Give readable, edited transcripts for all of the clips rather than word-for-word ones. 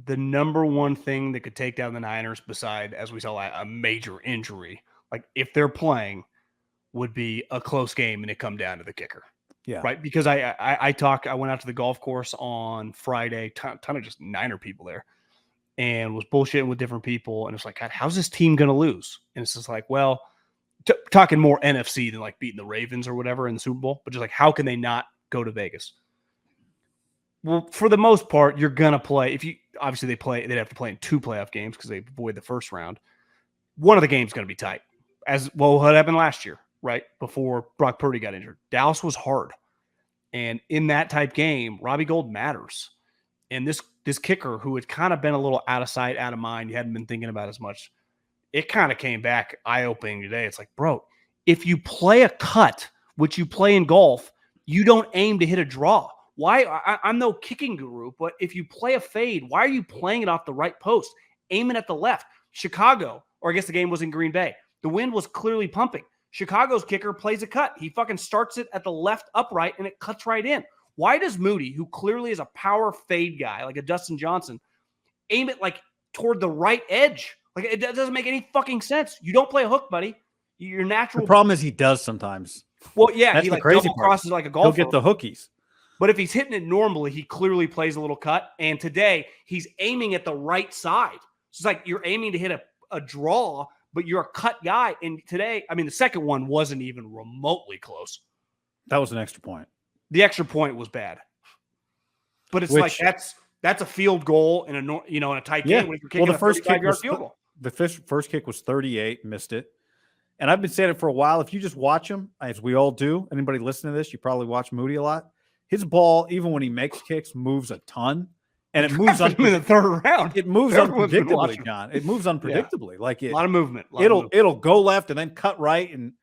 the number one thing that could take down the Niners, beside, as we saw, a major injury, like if they're playing, would be a close game and it come down to the kicker. Yeah. Right. Because I went out to the golf course on Friday, ton of just Niner people there, and was bullshitting with different people. And it's like, God, how's this team going to lose? And it's just like, well, talking more NFC than like beating the Ravens or whatever in the Super Bowl, but just like, how can they not go to Vegas? Well, for the most part, you're going to play. If you obviously they'd have to play in 2 playoff games because they avoid the first round. One of the games is going to be tight, as well. What happened last year, right before Brock Purdy got injured? Dallas was hard, and in that type game, Robbie Gould matters. And this kicker, who had kind of been a little out of sight, out of mind, you hadn't been thinking about as much, it kind of came back eye-opening today. It's like, bro, if you play a cut, which you play in golf, you don't aim to hit a draw. Why? I'm no kicking guru, but if you play a fade, why are you playing it off the right post, aiming at the left? Chicago, or I guess the game was in Green Bay, the wind was clearly pumping. Chicago's kicker plays a cut. He fucking starts it at the left upright, and it cuts right in. Why does Moody, who clearly is a power fade guy, like a Dustin Johnson, aim it like toward the right edge? Like, it doesn't make any fucking sense. You don't play a hook, buddy. Your natural. The problem is he does sometimes. Well, yeah, that's he the like crazy double part. crosses like a golfer. He'll get the hookies. But if he's hitting it normally, he clearly plays a little cut. And today, he's aiming at the right side. So it's like you're aiming to hit a draw, but you're a cut guy. And today, I mean, the second one wasn't even remotely close. That was an extra point. The extra point was bad. But it's like that's a field goal in a tight game when you're kicking the first kick was field goal. The first kick was 38, missed it. And I've been saying it for a while. If you just watch him, as we all do, anybody listening to this, you probably watch Moody a lot. His ball, even when he makes kicks, moves a ton. And it moves in the third round. It moves unpredictably, John. It moves unpredictably. Yeah. Like a lot of movement. It'll go left and then cut right. And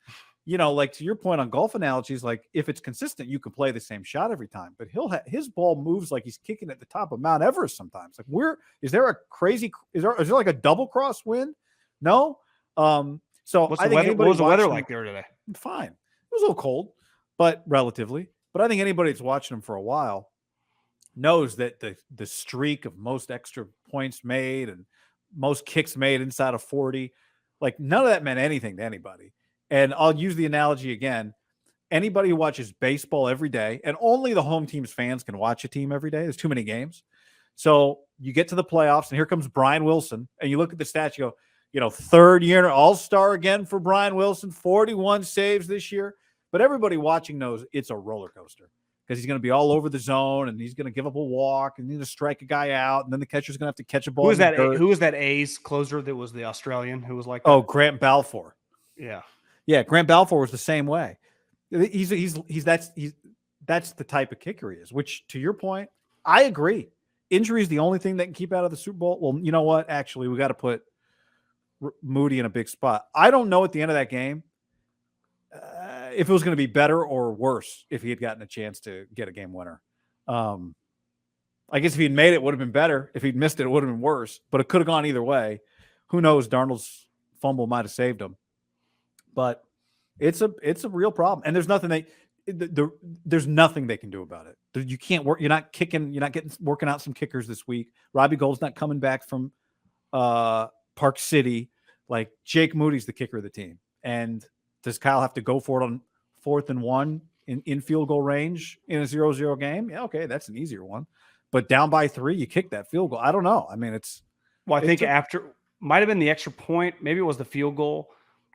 like to your point on golf analogies, like if it's consistent, you can play the same shot every time. But his ball moves like he's kicking at the top of Mount Everest sometimes. Like is there like a double cross wind? No. So what was the weather like there today? Fine. It was a little cold, but relatively. But I think anybody that's watching him for a while knows that the streak of most extra points made and most kicks made inside of 40, like none of that meant anything to anybody. And I'll use the analogy again. Anybody who watches baseball every day, and only the home team's fans can watch a team every day. There's too many games. So you get to the playoffs, and here comes Brian Wilson, and you look at the stats, you go, third year all-star again for Brian Wilson, 41 saves this year. But everybody watching knows it's a roller coaster because he's going to be all over the zone and he's going to give up a walk and he's going to strike a guy out. And then the catcher's going to have to catch a ball. Who was that A's closer that was the Australian who was like that? Oh, Grant Balfour. Yeah. Yeah. Grant Balfour was the same way. That's the type of kicker he is, which to your point, I agree. Injury is the only thing that can keep out of the Super Bowl. Well, you know what? Actually, we got to put Moody in a big spot. I don't know at the end of that game if it was going to be better or worse if he had gotten a chance to get a game winner. I guess if he'd made it, it would have been better. If he'd missed it, it would have been worse. But it could have gone either way. Who knows? Darnold's fumble might have saved him. But it's a real problem, and there's nothing there's nothing they can do about it. You can't work. You're not kicking. You're not working out some kickers this week. Robbie Gould's not coming back from Park City. Like Jake Moody's the kicker of the team, and does Kyle have to go for it on 4th and 1 in field goal range in a 0-0 game? Yeah, okay, that's an easier one. But down by 3, you kick that field goal. I don't know. I mean, I think after might have been the extra point. Maybe it was the field goal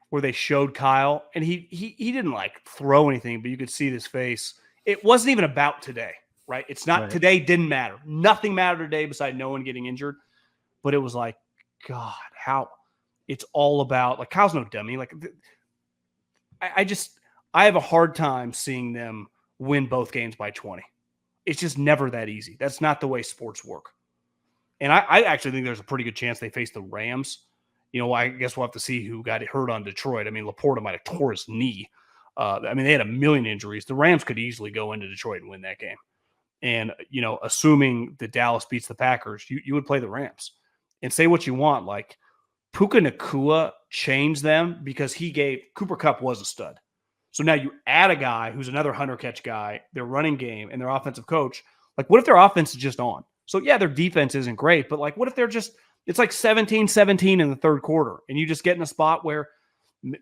where they showed Kyle, and he didn't like throw anything, but you could see his face. It wasn't even about today, right? It's not right. Today didn't matter. Nothing mattered today beside no one getting injured. But it was like, God, how it's all about like Kyle's no dummy. Like I have a hard time seeing them win both games by 20. It's just never that easy. That's not the way sports work. And I actually think there's a pretty good chance they face the Rams. I guess we'll have to see who got hurt on Detroit. I mean, Laporta might have tore his knee. They had a million injuries. The Rams could easily go into Detroit and win that game. And, assuming that Dallas beats the Packers, you would play the Rams. And say what you want, like Puka Nacua changed them because Cooper Kupp was a stud. So now you add a guy who's another 100-catch guy, their running game, and their offensive coach. Like, what if their offense is just on? So yeah, their defense isn't great, but like, what if they're just, it's like 17-17 in the third quarter, and you just get in a spot where,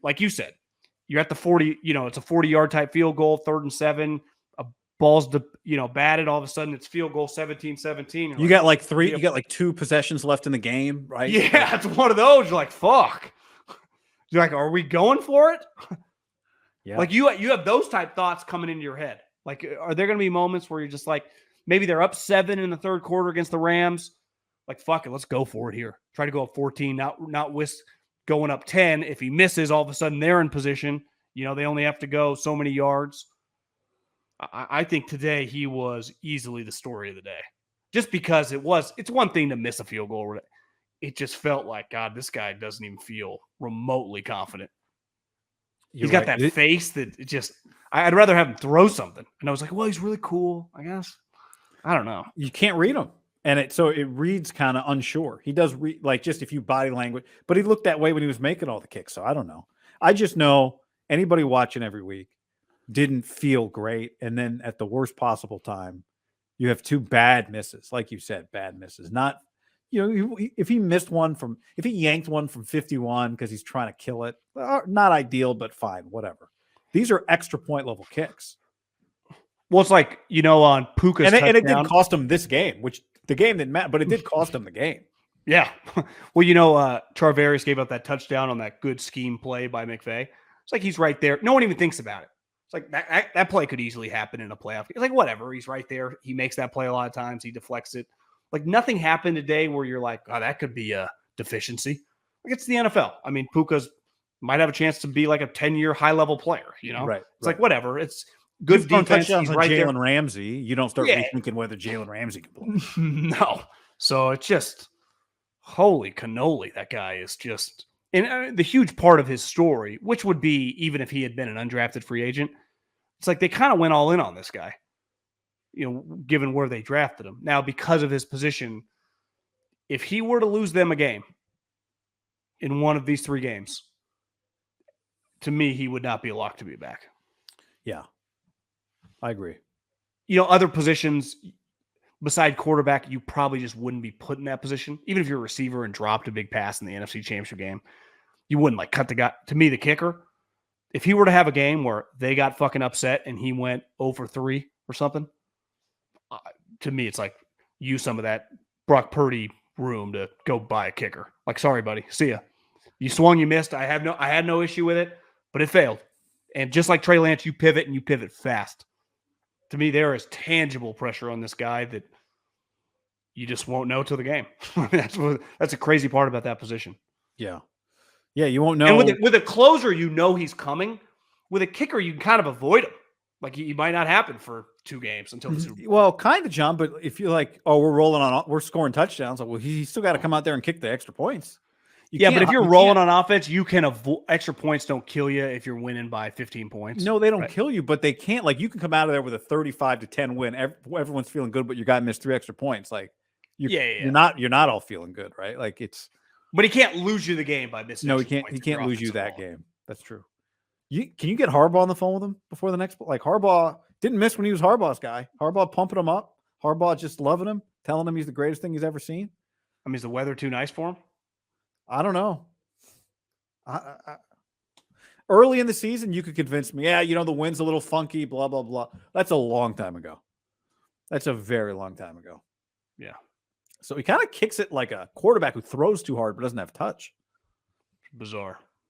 like you said, you're at the 40, it's a 40-yard type field goal, 3rd and 7, a ball's, batted, all of a sudden it's field goal 17-17. You got like 2 possessions left in the game, right? Yeah, it's one of those. You're like, fuck. You're like, are we going for it? Yeah. Like you have those type thoughts coming into your head. Like, are there going to be moments where you're just like, maybe they're up 7 in the third quarter against the Rams? Like, fuck it, let's go for it here. Try to go up 14, not risk going up 10. If he misses, all of a sudden they're in position. They only have to go so many yards. I think today he was easily the story of the day. Just because it's one thing to miss a field goal. It just felt like, God, this guy doesn't even feel remotely confident. He's got that face that it just, I'd rather have him throw something. And I was like, well, he's really cool, I guess. I don't know. You can't read him. And it reads kind of unsure. He does read, like, just if you body language, but he looked that way when he was making all the kicks. So I don't know. I just know anybody watching every week didn't feel great. And then at the worst possible time, you have 2 bad misses. Like you said, bad misses. Not, if he yanked one from 51 because he's trying to kill it, not ideal, but fine, whatever. These are extra point level kicks. Well, it's like, on Puka's and it did cost him this game, which the game didn't matter, but it did cost him the game. Yeah. Well, Charvarius gave up that touchdown on that good scheme play by McVay. It's like he's right there. No one even thinks about it. It's like that play could easily happen in a playoff. It's like, whatever. He's right there. He makes that play a lot of times. He deflects it. Like, nothing happened today where you're like, oh, that could be a deficiency. Like, it's the NFL. I mean, Puka's might have a chance to be like a 10-year high-level player, Right. It's like, whatever. It's good defense. He's right there. Jalen Ramsey. You don't start rethinking whether Jalen Ramsey can play. No. So it's just, holy cannoli. That guy is just, and the huge part of his story, which would be even if he had been an undrafted free agent, it's like they kind of went all in on this guy, given where they drafted him. Now, because of his position, if he were to lose them a game in one of these 3 games, to me, he would not be a lock to be back. Yeah, I agree. Other positions beside quarterback, you probably just wouldn't be put in that position. Even if you're a receiver and dropped a big pass in the NFC Championship game, you wouldn't like cut the guy. To me, the kicker, if he were to have a game where they got fucking upset and he went 0 for 3 or something, to me, it's like use some of that Brock Purdy room to go buy a kicker. Like, sorry, buddy, see ya. You swung, you missed. I had no issue with it, but it failed. And just like Trey Lance, you pivot and you pivot fast. To me, there is tangible pressure on this guy that you just won't know till the game. That's a crazy part about that position. Yeah. Yeah, you won't know. And with a closer, he's coming. With a kicker, you can kind of avoid him. Like, he might not happen for 2 games until the Super Bowl. Well, kind of, John, but if you're like, oh, we're scoring touchdowns, like, well, he's still got to come out there and kick the extra points. But if you're rolling on offense, you can avoid extra points. Don't kill you if you're winning by 15 points. No, they don't kill you, but they can't. Like, you can come out of there with a 35-10 win. Everyone's feeling good, but your guy missed 3 extra points. Like, you're not all feeling good, right? Like, it's. But he can't lose you the game by missing. No, he can't. He can't lose you that game. That's true. Can you get Harbaugh on the phone with him before the next? Like, Harbaugh didn't miss when he was Harbaugh's guy. Harbaugh pumping him up. Harbaugh just loving him, telling him he's the greatest thing he's ever seen. I mean, is the weather too nice for him? I don't know. Early in the season, you could convince me, the wind's a little funky, blah, blah, blah. That's a long time ago. That's a very long time ago. Yeah. So he kind of kicks it like a quarterback who throws too hard but doesn't have touch. Bizarre.